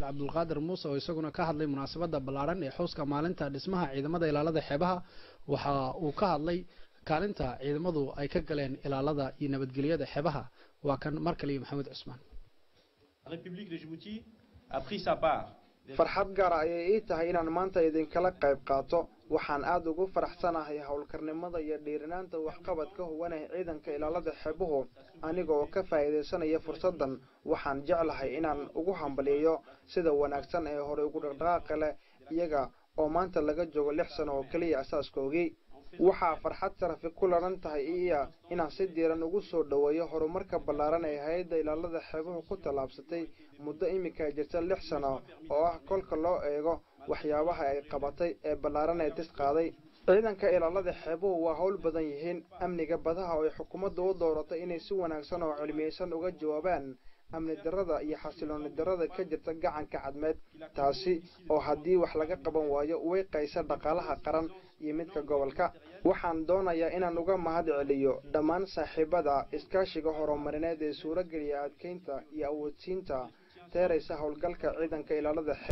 Cabdulqaadir Muuse oo isaguna ka hadlay munaasabada ballaaran ee xuska maalinta dhismaha ciidamada ilaalada xeebaha waxa uu ka hadlay kaalinta ciidamadu ay ka galeen ilaalada iyo nabadgelyada xeebaha waa kan markale Maxamed Cusmaan République de Djibouti a pris sa part farxad gaar ah ay tahay inaan maanta idin kala qayb qaato waxaan aad ugu faraxsanahay hawlkarnimada iyo dhiirinaanta waxqabadka huwanay ciidanka ilaalada xeebuhu anigoo ka faa'iideysanaya fursadan waxaan jeclahay inaan ugu hambaliyo sida wanaagsan ee hore ugu dhaqdhaqaaq leh iyaga oo maanta laga joogo 6 sano oo kaliya asaaskoogii waxa farxad sarafi ku laran tahay inaan si diiran ugu soo dhaweeyo horumarka ballaaran ee hay'adda ilaalada xeebuhu ku talaabsatay muddo imika jirta 6 sano oo ah kolka loo eego waxyaabaha ay qabatay ee ballaaran ee tisqaaday ciidanka ilaalada xeebuhu waa hawl badan yihiin amniga badaha oo xukuumaddu u dooratay inay si wanaagsan oo cilmiyeysan uga jawaabaan amni darrada iyo xasilooni darrada ka jirta gacanka cadmeed taasi oo haddii wax laga qaban waayo way qaysa dhaqaalaha qaran iyo midka gobolka waxaan doonayaa inaan uga mahad celiyo dhammaan saaxiibada iskaashiga horumarineed ee suurageliya adkeynta iyo awoodsiinta teeraysa howlgalka ciidanka ilaalada